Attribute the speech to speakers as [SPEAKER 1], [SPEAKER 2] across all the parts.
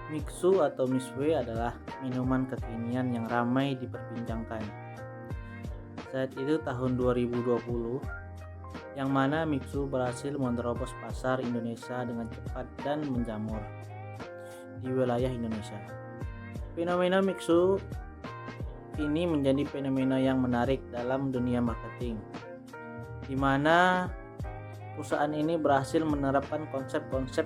[SPEAKER 1] Mixu atau Misue adalah minuman kekinian yang ramai diperbincangkan. Saat itu tahun 2020, yang mana Mixu berhasil menerobos pasar Indonesia dengan cepat dan menjamur di wilayah Indonesia. Fenomena Mixu ini menjadi fenomena yang menarik dalam dunia marketing, di mana perusahaan ini berhasil menerapkan konsep-konsep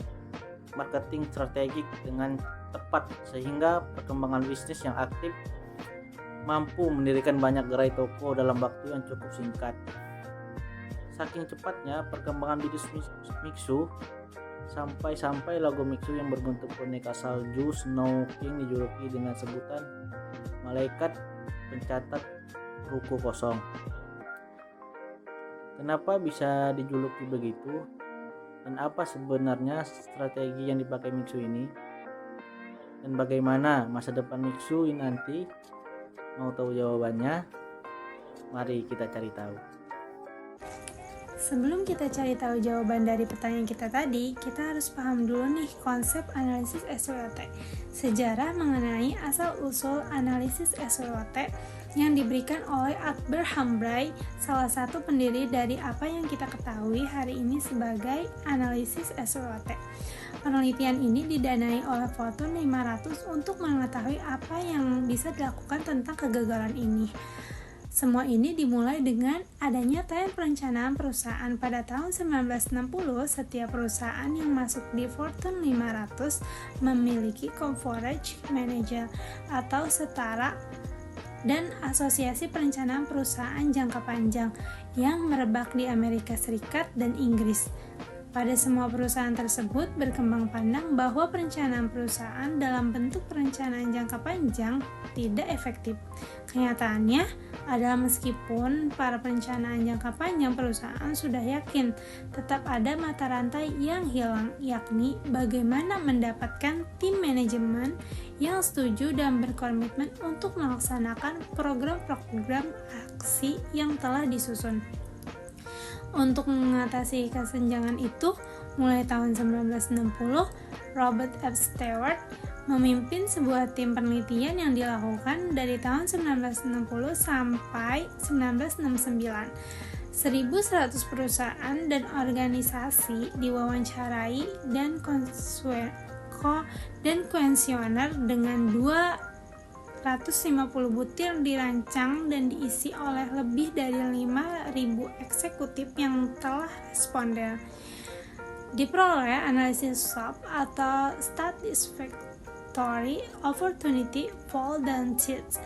[SPEAKER 1] marketing strategik dengan tepat sehingga perkembangan bisnis yang aktif mampu mendirikan banyak gerai toko dalam waktu yang cukup singkat. Saking cepatnya perkembangan bisnis Mixu sampai logo Mixu yang berbentuk boneka salju Snow King dijuluki dengan sebutan malaikat pencatat ruko kosong. Kenapa bisa dijuluki begitu? Dan apa sebenarnya strategi yang dipakai Mixu ini? Dan bagaimana masa depan Mixu ini nanti? Mau tahu jawabannya? Mari kita cari tahu.
[SPEAKER 2] Sebelum kita cari tahu jawaban dari pertanyaan kita tadi, kita harus paham dulu nih konsep analisis SWOT. Sejarah mengenai asal-usul analisis SWOT yang diberikan oleh Akbar Hambrai, salah satu pendiri dari apa yang kita ketahui hari ini sebagai analisis SWOT. Penelitian ini didanai oleh Fortune 500 untuk mengetahui apa yang bisa dilakukan tentang kegagalan ini. Semua ini dimulai dengan adanya tren perencanaan perusahaan pada tahun 1960. Setiap perusahaan yang masuk di Fortune 500 memiliki coverage manager atau setara dan asosiasi perencanaan perusahaan jangka panjang yang merebak di Amerika Serikat dan Inggris. Pada semua perusahaan tersebut berkembang pandang bahwa perencanaan perusahaan dalam bentuk perencanaan jangka panjang tidak efektif. Kenyataannya adalah meskipun para perencanaan jangka panjang perusahaan sudah yakin, tetap ada mata rantai yang hilang, yakni bagaimana mendapatkan tim manajemen yang setuju dan berkomitmen untuk melaksanakan program-program aksi yang telah disusun. Untuk mengatasi kesenjangan itu, mulai tahun 1960, Robert F. Stewart memimpin sebuah tim penelitian yang dilakukan dari tahun 1960 sampai 1969. 1.100 perusahaan dan organisasi diwawancarai dan kuesioner dengan 250 butir dirancang dan diisi oleh lebih dari 5.000 eksekutif yang telah responden. Diperoleh analisis SWOT atau Satisfactory Opportunity Fall dan Tests.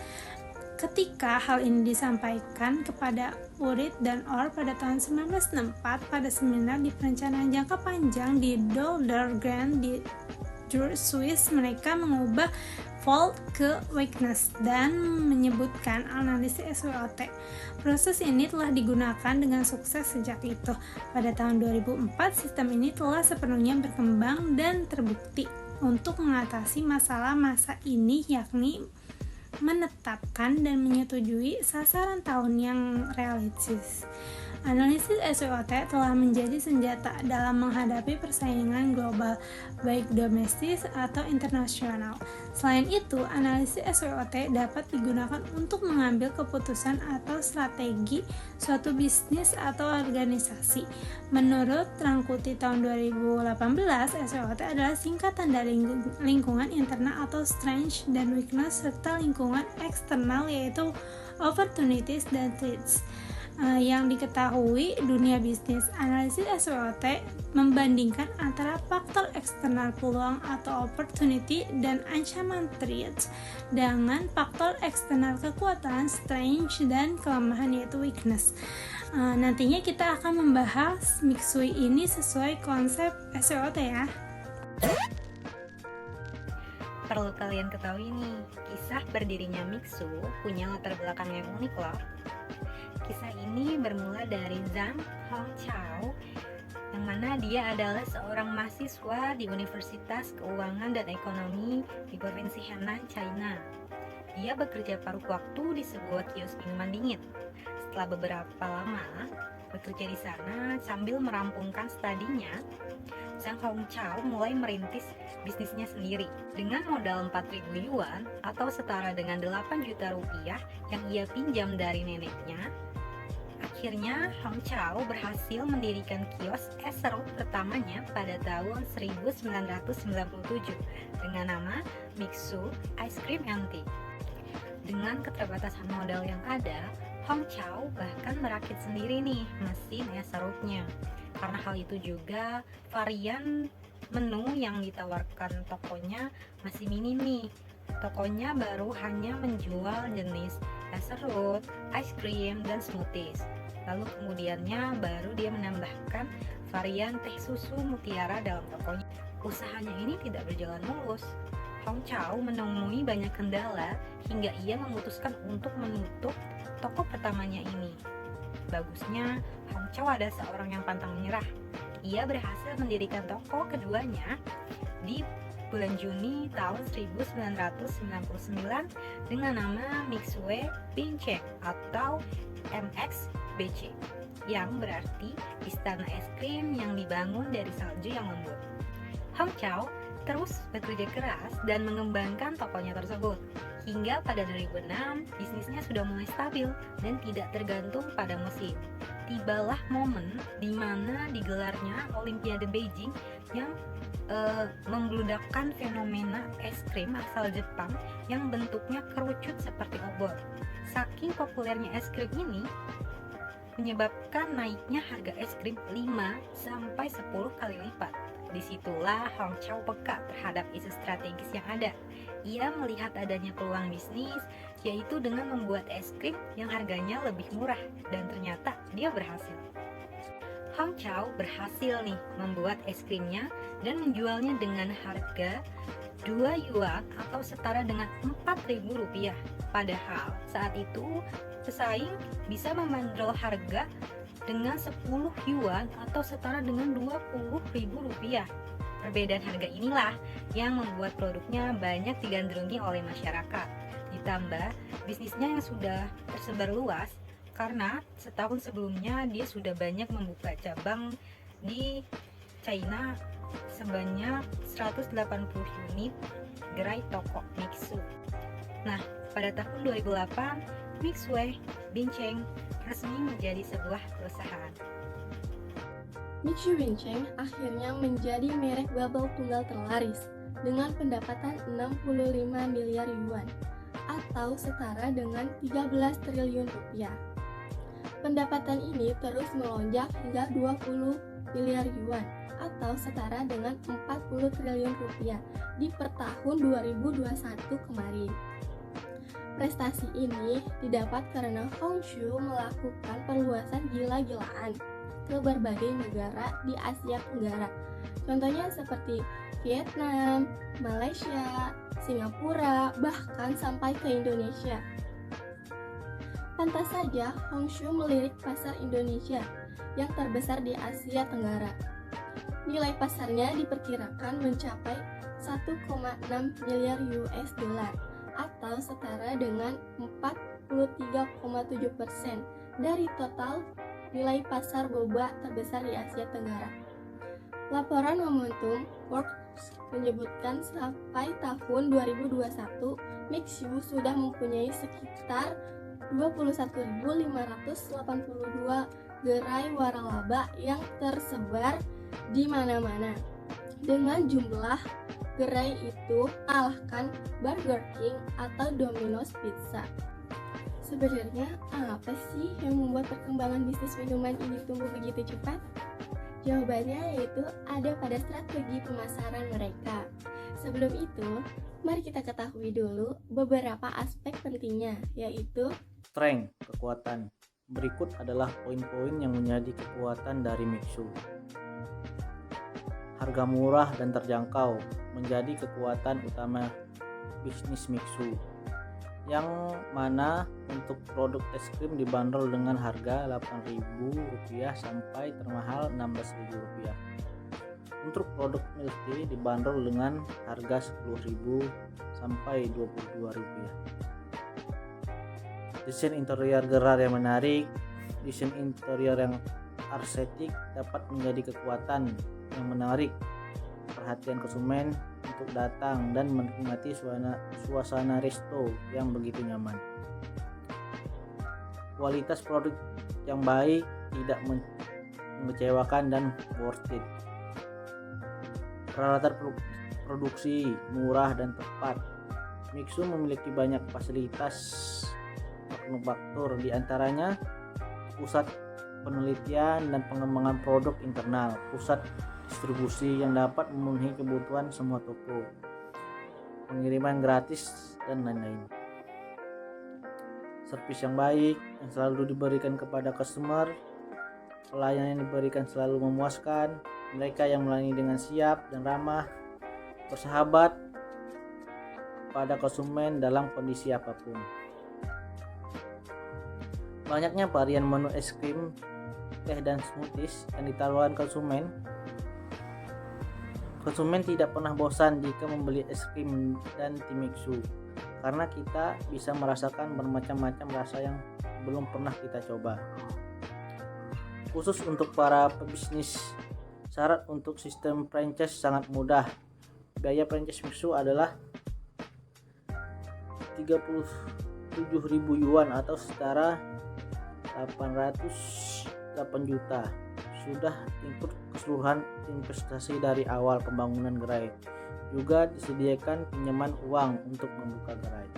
[SPEAKER 2] Ketika hal ini disampaikan kepada Urit dan Orr pada tahun 1964 pada seminar di perencanaan jangka panjang di Dolder Grand di Zurich, Swiss, mereka mengubah fault ke weakness dan menyebutkan analisis SWOT. Proses ini telah digunakan dengan sukses sejak itu. Pada tahun 2004, sistem ini telah sepenuhnya berkembang dan terbukti untuk mengatasi masalah masa ini, yakni menetapkan dan menyetujui sasaran tahun yang realistis. Analisis SWOT telah menjadi senjata dalam menghadapi persaingan global, baik domestik atau internasional. Selain itu, analisis SWOT dapat digunakan untuk mengambil keputusan atau strategi suatu bisnis atau organisasi. Menurut Rangkuti tahun 2018, SWOT adalah singkatan dari lingkungan internal atau strength dan weakness serta lingkungan eksternal yaitu opportunities dan threats. Yang diketahui dunia bisnis, analisis SWOT membandingkan antara faktor eksternal peluang atau opportunity dan ancaman threats dengan faktor eksternal kekuatan strength dan kelemahan yaitu weakness. Nantinya kita akan membahas Mixui ini sesuai konsep SWOT ya.
[SPEAKER 3] Perlu kalian ketahui nih, kisah berdirinya Mixu punya latar belakang yang unik loh. Kisah ini bermula dari Zhang Hongqiao, yang mana dia adalah seorang mahasiswa di Universitas Keuangan dan Ekonomi di Provinsi Henan, China. Dia bekerja paruh waktu di sebuah kios minuman dingin. Setelah beberapa lama bekerja di sana sambil merampungkan studinya, Zhang Hongqiao mulai merintis bisnisnya sendiri dengan modal 4.000 yuan atau setara dengan 8 juta rupiah yang ia pinjam dari neneknya. Akhirnya Hongqiao berhasil mendirikan kios es serut pertamanya pada tahun 1997 dengan nama Mixu Ice Cream and Tea. Dengan keterbatasan modal yang ada, Hongqiao bahkan merakit sendiri nih mesin es serutnya. Karena hal itu juga varian menu yang ditawarkan tokonya masih minim nih. Tokonya baru hanya menjual jenis es serut, ice cream, dan smoothies. Lalu kemudiannya baru dia menambahkan varian teh susu mutiara dalam tokonya. Usahanya ini tidak berjalan mulus. Hongqiao menemui banyak kendala hingga ia memutuskan untuk menutup toko pertamanya ini. Bagusnya, Hongqiao ada seorang yang pantang menyerah. Ia berhasil mendirikan toko keduanya di bulan Juni tahun 1999 dengan nama Mixue Bincheng atau MXBC, yang berarti istana es krim yang dibangun dari salju yang lembut. Hongqiao terus bekerja keras dan mengembangkan tokonya tersebut. Hingga pada 2006, bisnisnya sudah mulai stabil dan tidak tergantung pada musim. Tibalah momen di mana digelarnya Olimpiade Beijing yang membludakkan fenomena es krim asal Jepang yang bentuknya kerucut seperti obor. Saking populernya es krim ini menyebabkan naiknya harga es krim 5-10 kali lipat. Disitulah Hongqiao peka terhadap isu strategis yang ada. Ia melihat adanya peluang bisnis, yaitu dengan membuat es krim yang harganya lebih murah, dan ternyata dia berhasil. Hongqiao berhasil nih membuat es krimnya dan menjualnya dengan harga 2 yuan atau setara dengan 4.000 rupiah. Padahal saat itu pesaing bisa membandrol harga dengan 10 yuan atau setara dengan 20.000 rupiah. Perbedaan harga inilah yang membuat produknya banyak digandrungi oleh masyarakat. Ditambah bisnisnya yang sudah tersebar luas, karena setahun sebelumnya dia sudah banyak membuka cabang di China sebanyak 180 unit gerai toko Mixu. Nah, pada tahun 2008, Mixue Bincheng resmi menjadi sebuah perusahaan.
[SPEAKER 4] Mixu Bincheng akhirnya menjadi merek bubble tunggal terlaris dengan pendapatan 65 miliar yuan atau setara dengan 13 triliun rupiah. Pendapatan ini terus melonjak hingga 20 miliar yuan atau setara dengan 40 triliun rupiah di per tahun 2021 kemarin. Prestasi ini didapat karena Hongqiao melakukan perluasan gila-gilaan ke berbagai negara di Asia Tenggara. Contohnya seperti Vietnam, Malaysia, Singapura, bahkan sampai ke Indonesia. Pantas saja Hongqiao melirik pasar Indonesia yang terbesar di Asia Tenggara. Nilai pasarnya diperkirakan mencapai 1,6 miliar US dollar atau setara dengan 43,7% dari total nilai pasar boba terbesar di Asia Tenggara. Laporan Momentum Works menyebutkan sampai tahun 2021, Mixu sudah mempunyai sekitar 21.582 gerai waralaba yang tersebar di mana-mana. Dengan jumlah gerai itu mengalahkan Burger King atau Domino's Pizza. Sebenarnya apa sih yang membuat perkembangan bisnis minuman ini tumbuh begitu cepat? Jawabannya yaitu ada pada strategi pemasaran mereka. Sebelum itu, mari kita ketahui dulu beberapa aspek pentingnya, yaitu
[SPEAKER 1] Strength, kekuatan. Berikut adalah poin-poin yang menjadi kekuatan dari Mixu. Harga murah dan terjangkau menjadi kekuatan utama bisnis Mixu, yang mana untuk produk es krim dibanderol dengan harga Rp8.000 sampai termahal Rp16.000. Untuk produk milk tea dibanderol dengan harga Rp10.000 sampai Rp22. Desain interior gerar yang menarik, desain interior yang estetik dapat menjadi kekuatan yang menarik perhatian konsumen untuk datang dan menikmati suasana resto yang begitu nyaman. Kualitas produk yang baik, tidak mengecewakan dan worth it. Peralatan produksi murah dan tepat. Mixu memiliki banyak fasilitas manufaktur, di antaranya pusat penelitian dan pengembangan produk internal, pusat distribusi yang dapat memenuhi kebutuhan semua toko, pengiriman gratis, dan lain-lain. Servis yang baik yang selalu diberikan kepada customer, pelayanan yang diberikan selalu memuaskan, mereka yang melayani dengan siap dan ramah, bersahabat pada konsumen dalam kondisi apapun. Banyaknya varian menu es krim, teh, dan smoothies yang ditawarkan konsumen. Konsumen tidak pernah bosan jika membeli es krim dan teh Mixu, karena kita bisa merasakan bermacam-macam rasa yang belum pernah kita coba. Khusus untuk para pebisnis, syarat untuk sistem franchise sangat mudah. Biaya franchise Mixu adalah 37.000 yuan atau setara 808 juta. Sudah include keseluruhan investasi dari awal pembangunan gerai. Juga disediakan pinjaman uang untuk membuka gerai.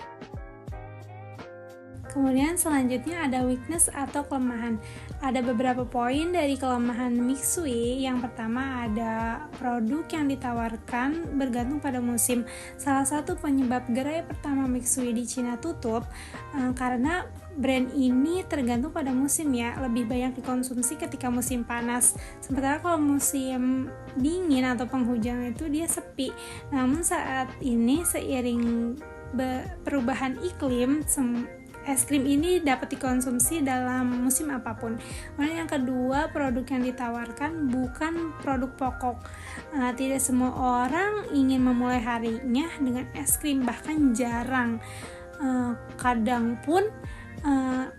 [SPEAKER 2] Kemudian selanjutnya ada weakness atau kelemahan. Ada beberapa poin dari kelemahan Mixue. Yang pertama ada produk yang ditawarkan bergantung pada musim. Salah satu penyebab gerai pertama Mixue di Cina tutup karena brand ini tergantung pada musim ya, lebih banyak dikonsumsi ketika musim panas. Sementara kalau musim dingin atau penghujan itu dia sepi. Namun saat ini seiring perubahan iklim, es krim ini dapat dikonsumsi dalam musim apapun. Kemudian yang kedua, produk yang ditawarkan bukan produk pokok. Tidak semua orang ingin memulai harinya dengan es krim, bahkan jarang. Kadang pun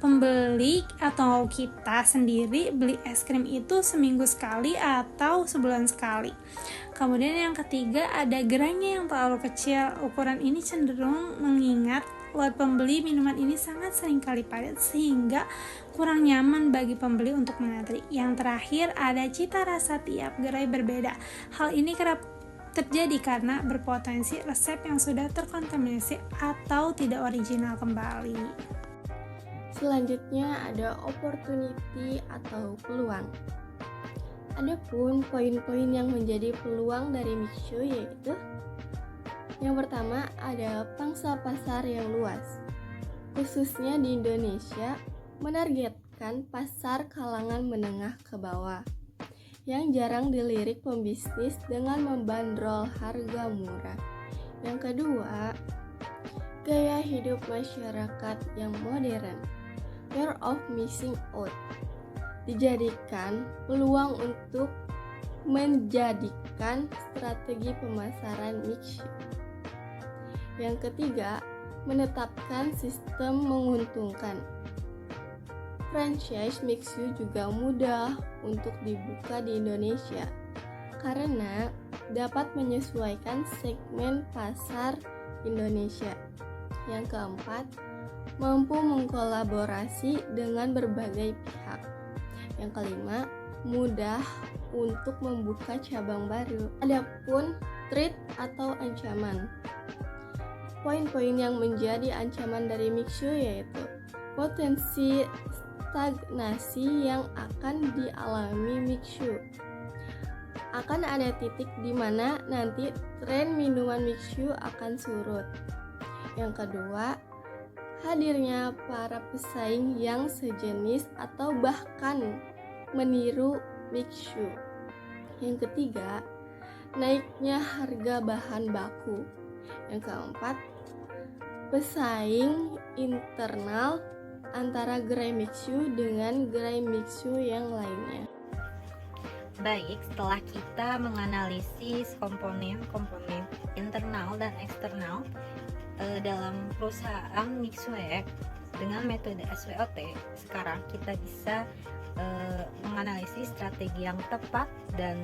[SPEAKER 2] pembeli atau kita sendiri beli es krim itu seminggu sekali atau sebulan sekali. Kemudian yang ketiga ada gerainya yang terlalu kecil. Ukuran ini cenderung mengingat pembeli minuman ini sangat sering kali padat sehingga kurang nyaman bagi pembeli untuk mengantri. Yang terakhir ada cita rasa tiap gerai berbeda. Hal ini kerap terjadi karena berpotensi resep yang sudah terkontaminasi atau tidak original kembali.
[SPEAKER 4] Selanjutnya ada opportunity atau peluang. Adapun poin-poin yang menjadi peluang dari Mixu yaitu yang pertama ada pangsa pasar yang luas. Khususnya di Indonesia menargetkan pasar kalangan menengah ke bawah yang jarang dilirik pembisnis dengan membandrol harga murah. Yang kedua, gaya hidup masyarakat yang modern. Fear of missing out dijadikan peluang untuk menjadikan strategi pemasaran Mixu. Yang ketiga, menetapkan sistem menguntungkan. Franchise Mixu juga mudah untuk dibuka di Indonesia karena dapat menyesuaikan segmen pasar Indonesia. Yang keempat, mampu mengkolaborasi dengan berbagai pihak. Yang kelima, mudah untuk membuka cabang baru. Adapun threat atau ancaman. Poin-poin yang menjadi ancaman dari Mixu yaitu potensi stagnasi yang akan dialami Mixu. Akan ada titik di mana nanti tren minuman Mixu akan surut. Yang kedua, hadirnya para pesaing yang sejenis atau bahkan meniru Mixu. Yang ketiga, naiknya harga bahan baku. Yang keempat, pesaing internal antara gerai Mixu dengan gerai Mixu yang lainnya.
[SPEAKER 3] Baik, setelah kita menganalisis komponen-komponen internal dan eksternal dalam perusahaan Mixue dengan metode SWOT, sekarang kita bisa menganalisis strategi yang tepat dan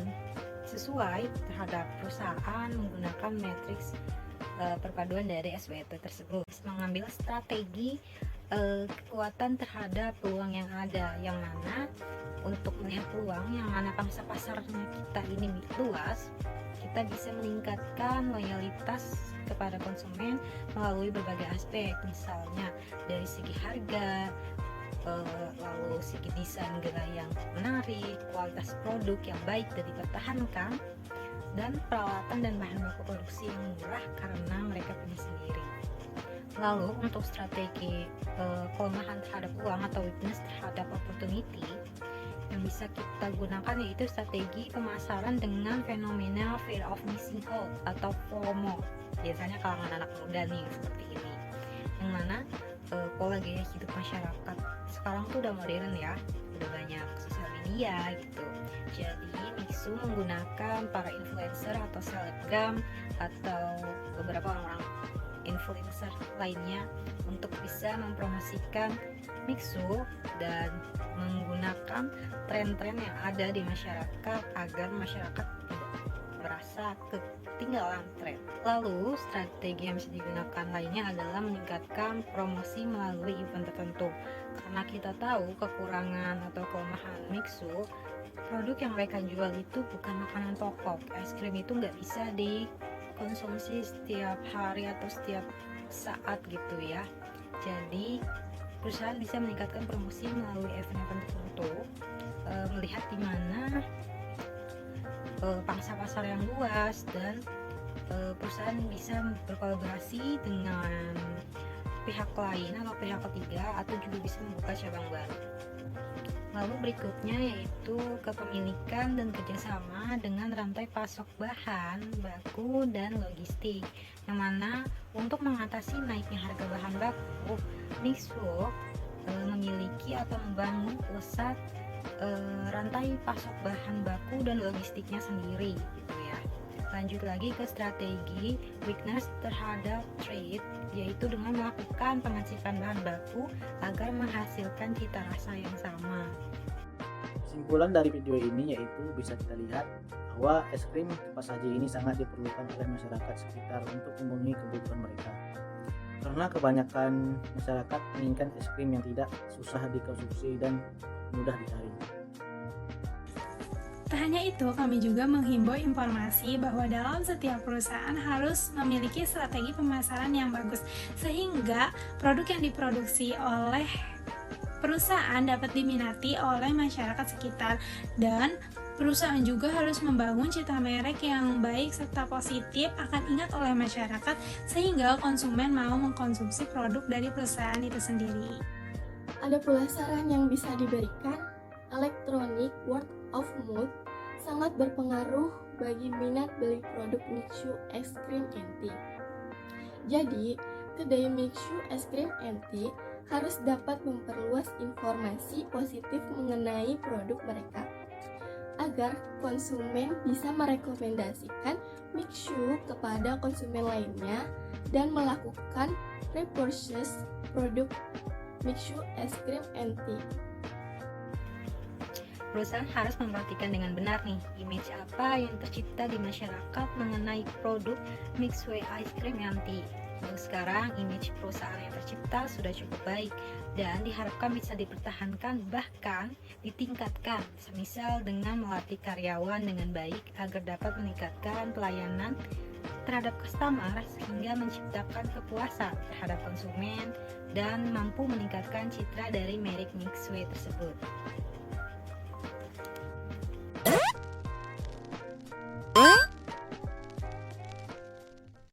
[SPEAKER 3] sesuai terhadap perusahaan menggunakan matriks perpaduan dari SWOT tersebut, mengambil strategi kekuatan terhadap peluang yang ada, yang mana untuk melihat peluang yang mana pangsa pasarnya kita ini luas, kita bisa meningkatkan loyalitas kepada konsumen melalui berbagai aspek, misalnya dari segi harga, lalu segi desain gerai yang menarik, kualitas produk yang baik dan dipertahankan, dan peralatan dan bahan baku produksi yang murah karena mereka punya sendiri. Lalu untuk strategi kelemahan terhadap uang atau weakness terhadap opportunity yang bisa kita gunakan yaitu strategi pemasaran dengan fenomena fear of missing out atau FOMO. Biasanya kalangan anak muda nih seperti ini, yang mana pola gaya hidup masyarakat sekarang tuh udah modern ya, udah banyak sosial media gitu. Jadi Mixu menggunakan para influencer atau selebgram atau beberapa orang influencer lainnya untuk bisa mempromosikan Mixu dan menggunakan tren-tren yang ada di masyarakat agar masyarakat tidak merasa ketinggalan tren. Lalu strategi yang bisa digunakan lainnya adalah meningkatkan promosi melalui event tertentu, karena kita tahu kekurangan atau kelemahan Mixu, produk yang mereka jual itu bukan makanan pokok. Es krim itu nggak bisa dikonsumsi setiap hari atau setiap saat gitu ya. Jadi perusahaan bisa meningkatkan promosi melalui event-event tertentu, melihat di mana pangsa pasar yang luas, dan perusahaan bisa berkolaborasi dengan pihak lain atau pihak ketiga, atau juga bisa membuka cabang baru. Lalu berikutnya yaitu kepemilikan dan kerjasama dengan rantai pasok bahan baku dan logistik, yang mana untuk mengatasi naiknya harga bahan baku, Mixu memiliki atau membangun pusat rantai pasok bahan baku dan logistiknya sendiri gitu ya. Lanjut lagi ke strategi weakness terhadap trade, yaitu dengan melakukan pengecipan bahan baku agar menghasilkan cita rasa yang sama.
[SPEAKER 1] Kesimpulan dari video ini yaitu bisa kita lihat bahwa es krim cepat saji ini sangat diperlukan oleh masyarakat sekitar untuk memenuhi kebutuhan mereka. Karena kebanyakan masyarakat menginginkan es krim yang tidak susah dikonsumsi dan mudah dicari.
[SPEAKER 2] Tak hanya itu, kami juga menghimbau informasi bahwa dalam setiap perusahaan harus memiliki strategi pemasaran yang bagus, sehingga produk yang diproduksi oleh perusahaan dapat diminati oleh masyarakat sekitar, dan perusahaan juga harus membangun citra merek yang baik serta positif akan ingat oleh masyarakat, sehingga konsumen mau mengkonsumsi produk dari perusahaan itu sendiri.
[SPEAKER 4] Ada pula saran yang bisa diberikan, electronic word of mouth sangat berpengaruh bagi minat beli produk Mixu es krim NT. Jadi, kedai Mixu es krim NT harus dapat memperluas informasi positif mengenai produk mereka, agar konsumen bisa merekomendasikan Mixu kepada konsumen lainnya dan melakukan repurchase produk Mixu es krim NT.
[SPEAKER 3] Perusahaan harus memperhatikan dengan benar nih image apa yang tercipta di masyarakat mengenai produk Mixu ice cream NT. Untuk sekarang image perusahaan yang tercipta sudah cukup baik dan diharapkan bisa dipertahankan bahkan ditingkatkan, semisal dengan melatih karyawan dengan baik agar dapat meningkatkan pelayanan terhadap customer sehingga menciptakan kepuasan terhadap konsumen dan mampu meningkatkan citra dari merek Mixu tersebut.